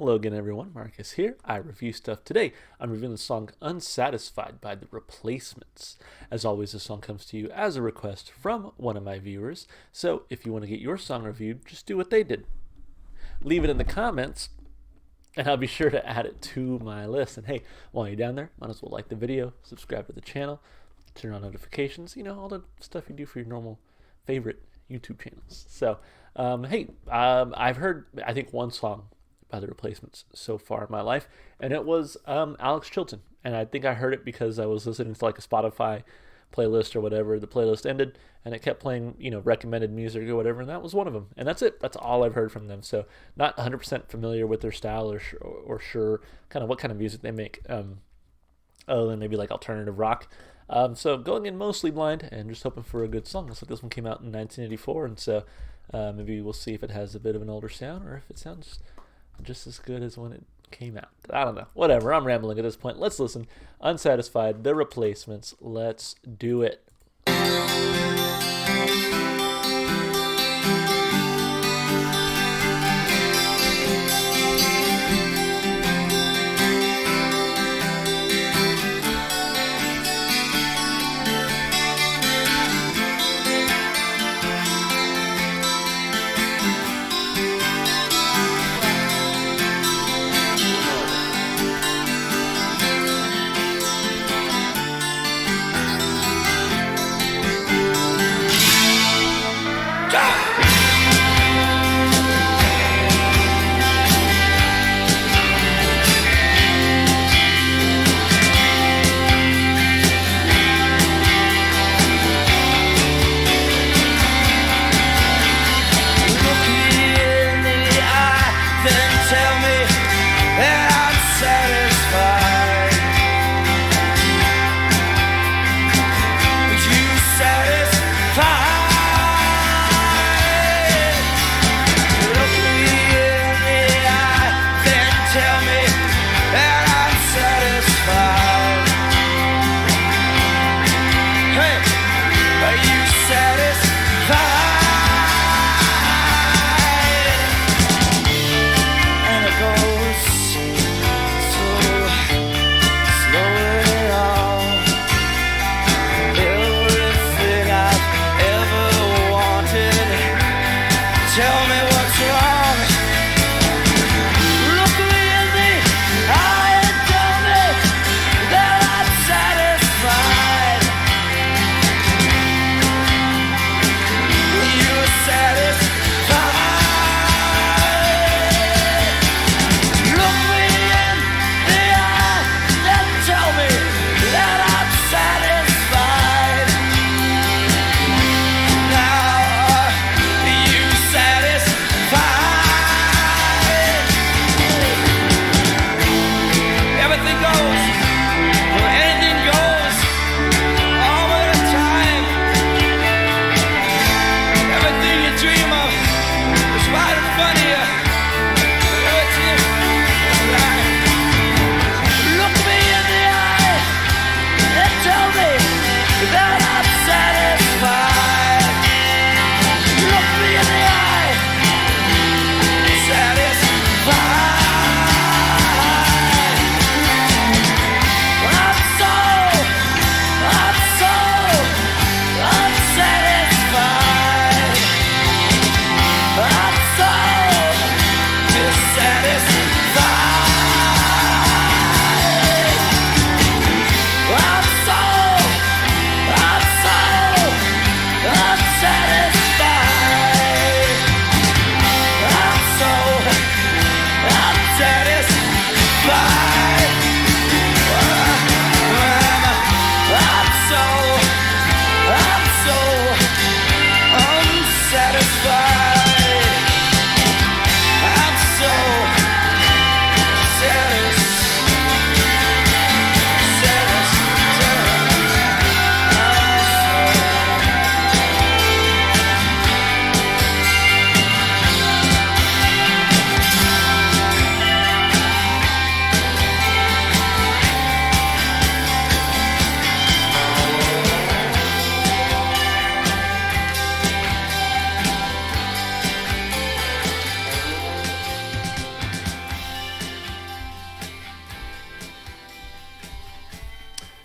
Hello again, everyone. Marcus here. I review stuff today. I'm reviewing the song Unsatisfied by The Replacements. As always, this song comes to you as a request from one of my viewers. So if you want to get your song reviewed, just do what they did. Leave it in the comments, and I'll be sure to add it to my list. And hey, while you're down there, might as well like the video, subscribe to the channel, turn on notifications, all the stuff you do for your normal favorite YouTube channels. So, I've heard, I think, one song by The Replacements so far in my life, and it was Alex Chilton. And I think I heard it because I was listening to like a Spotify playlist or whatever. The playlist ended and it kept playing, recommended music or whatever, and that was one of them. And that's it. That's all I've heard from them. So not 100% familiar with their style or sure kind of what kind of music they make, other than maybe like alternative rock. So going in mostly blind and just hoping for a good song. Looks like this one came out in 1984, and so maybe we'll see if it has a bit of an older sound or if it sounds just as good as when it came out. I don't know. Whatever. I'm rambling at this point. Let's listen. Unsatisfied, The Replacements. Let's do it.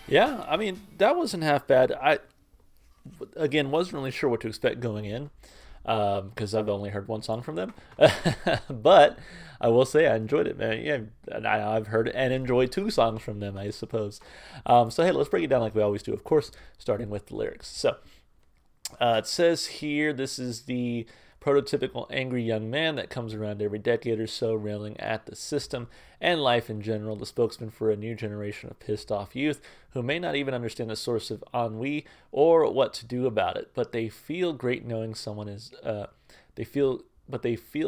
Yeah, I mean that wasn't half bad. I again wasn't really sure what to expect going in because I've only heard one song from them, but I will say I enjoyed it, man. Yeah, and I've heard and enjoyed two songs from them, I suppose. So hey, let's break it down like we always do. Of course, starting with the lyrics. So it says here this is the prototypical angry young man that comes around every decade or so, railing at the system and life in general, the spokesman for a new generation of pissed off youth who may not even understand the source of ennui or what to do about it, but they feel great knowing someone is. They feel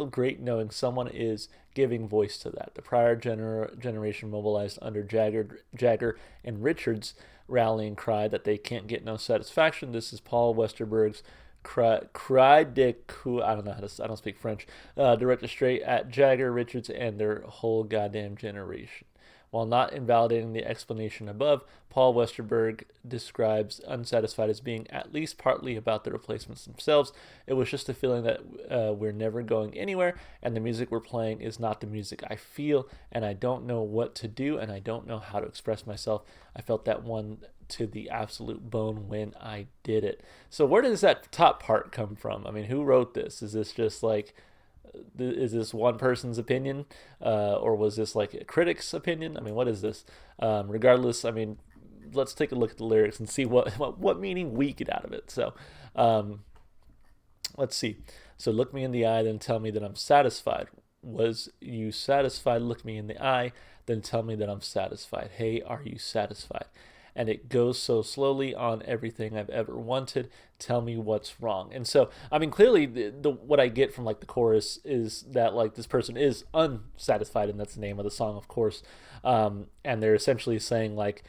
great knowing someone is giving voice to that. The prior generation mobilized under Jagger and Richards' rallying cry that they can't get no satisfaction. This is Paul Westerberg's cry de coup. I don't know how to. I don't speak French. Directed straight at Jagger, Richards, and their whole goddamn generation. While not invalidating the explanation above, Paul Westerberg describes Unsatisfied as being at least partly about the replacements themselves. It was just a feeling that we're never going anywhere, and the music we're playing is not the music I feel, and I don't know what to do, and I don't know how to express myself. I felt that one to the absolute bone when I did it. So where does that top part come from? I mean, who wrote this? Is this just like is this one person's opinion, or was this like a critic's opinion? I mean, what is this? Regardless, I mean, let's take a look at the lyrics and see what meaning we get out of it. So, um, let's see. So, look me in the eye, then tell me that I'm satisfied. Was you satisfied? Look me in the eye, then tell me that I'm satisfied. Hey, are you satisfied? And it goes so slowly on everything I've ever wanted. Tell me what's wrong. And so, I mean, clearly, what I get from like the chorus is that like this person is unsatisfied, and that's the name of the song, of course. And they're essentially saying like,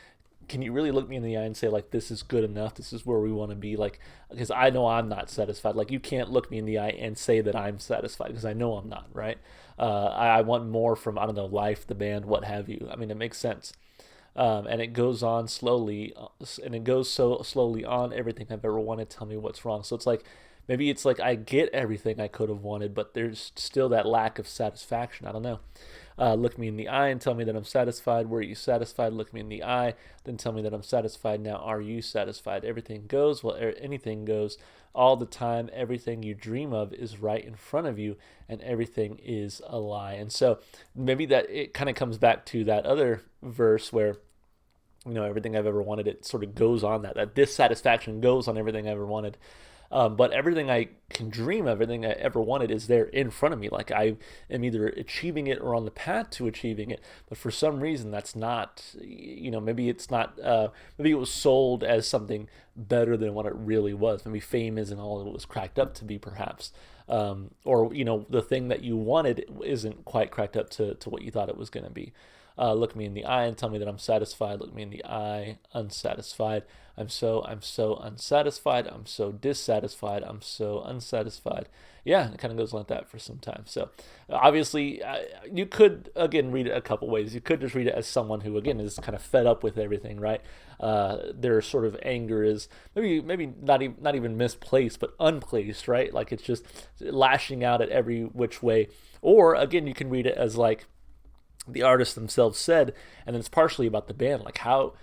can you really look me in the eye and say like this is good enough, this is where we want to be, like because I know I'm not satisfied. Like you can't look me in the eye and say that I'm satisfied because I know I'm not, right? I want more from, I don't know, life, the band, what have you. I mean, it makes sense. And it goes on slowly, and it goes so slowly on everything I've ever wanted. Tell me what's wrong. So it's like maybe it's like I get everything I could have wanted, but there's still that lack of satisfaction. I don't know. Look me in the eye and tell me that I'm satisfied. Were you satisfied? Look me in the eye, then tell me that I'm satisfied. Now, are you satisfied? Everything goes. Well, anything goes all the time. Everything you dream of is right in front of you, and everything is a lie. And so maybe that it kind of comes back to that other verse where everything I've ever wanted, it sort of goes on that dissatisfaction goes on everything I ever wanted. But everything I can dream of, everything I ever wanted is there in front of me. Like I am either achieving it or on the path to achieving it. But for some reason, that's not, maybe it's not, maybe it was sold as something better than what it really was. Maybe fame isn't all it was cracked up to be, perhaps. Or, the thing that you wanted isn't quite cracked up to what you thought it was going to be. Look me in the eye and tell me that I'm satisfied. Look me in the eye, unsatisfied. I'm so unsatisfied. I'm so dissatisfied. I'm so unsatisfied. Yeah, it kind of goes like that for some time. So obviously, you could again read it a couple ways. You could just read it as someone who again is kind of fed up with everything, right? Their sort of anger is maybe not even misplaced, but unplaced, right? Like it's just lashing out at every which way. Or again, you can read it as like the artists themselves said, and it's partially about the band. Like how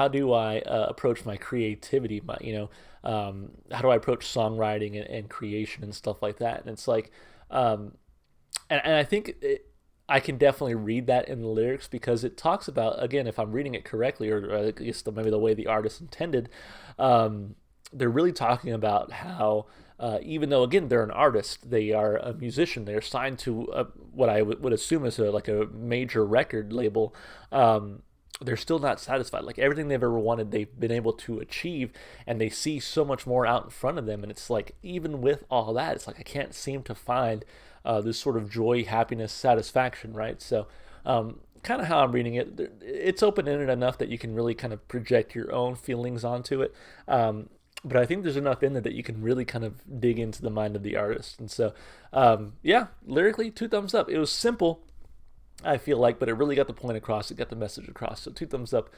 do I approach my creativity? How do I approach songwriting and creation and stuff like that? And it's like, and I think I can definitely read that in the lyrics because it talks about, again, if I'm reading it correctly, or at least maybe the way the artist intended, they're really talking about how even though again they're an artist, they are a musician, they're signed to what I would assume is like a major record label. They're still not satisfied. Like everything they've ever wanted, they've been able to achieve, and they see so much more out in front of them. And it's like even with all that, it's like I can't seem to find this sort of joy, happiness, satisfaction, right? So kind of how I'm reading it. It's open ended enough that you can really kind of project your own feelings onto it. But I think there's enough in there that you can really kind of dig into the mind of the artist. And so, yeah, lyrically, two thumbs up. It was simple, I feel like, but it really got the point across. It got the message across. So 2 thumbs up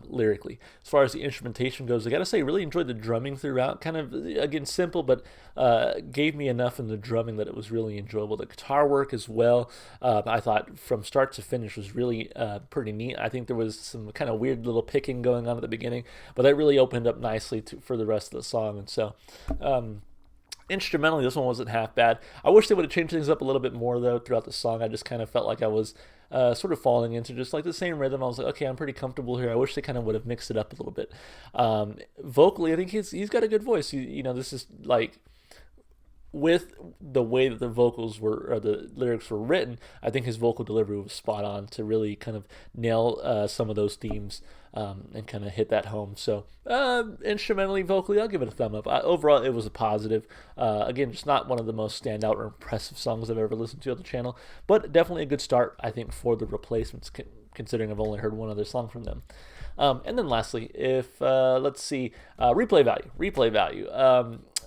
lyrically. As far as the instrumentation goes, I gotta say, really enjoyed the drumming throughout. Kind of, again, simple, but gave me enough in the drumming that it was really enjoyable. The guitar work as well, I thought from start to finish was really pretty neat. I think there was some kind of weird little picking going on at the beginning, but that really opened up nicely for the rest of the song. And so, instrumentally, this one wasn't half bad. I wish they would have changed things up a little bit more, though, throughout the song. I just kind of felt like I was sort of falling into just like the same rhythm. I was like, okay, I'm pretty comfortable here. I wish they kind of would have mixed it up a little bit. Vocally, I think he's got a good voice. This is like, with the way that the vocals were, or the lyrics were written, I think his vocal delivery was spot on to really kind of nail some of those themes and kind of hit that home. So instrumentally, vocally, I'll give it a thumb up. Overall, it was a positive. Again, just not one of the most standout or impressive songs I've ever listened to on the channel, but definitely a good start, I think, for the Replacements, considering I've only heard one other song from them. And then lastly, if let's see, replay value.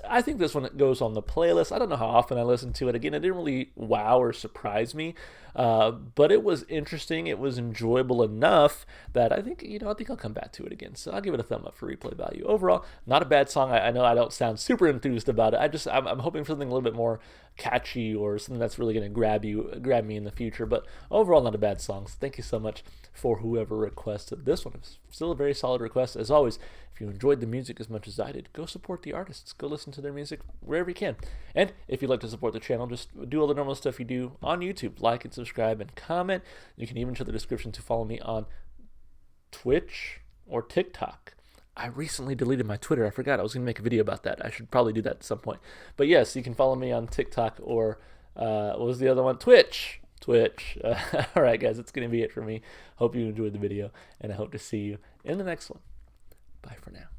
I think this one goes on the playlist. I don't know how often I listen to it. Again, it didn't really wow or surprise me, but it was interesting. It was enjoyable enough that I think I'll come back to it again. So I'll give it a thumb up for replay value. Overall, not a bad song. I know I don't sound super enthused about it. I'm hoping for something a little bit more catchy or something that's really going to grab me in the future. But overall, not a bad song. So thank you so much for whoever requested this one. It's still a very solid request. As always, if you enjoyed the music as much as I did, go support the artists. Go listen to their music wherever you can. And if you'd like to support the channel, just do all the normal stuff you do on YouTube. Like and subscribe and comment. You can even check the description to follow me on Twitch or TikTok. I recently deleted my Twitter. I forgot I was going to make a video about that. I should probably do that at some point. But yes, you can follow me on TikTok or what was the other one? Twitch. All right, guys, that's going to be it for me. Hope you enjoyed the video, and I hope to see you in the next one. Bye for now.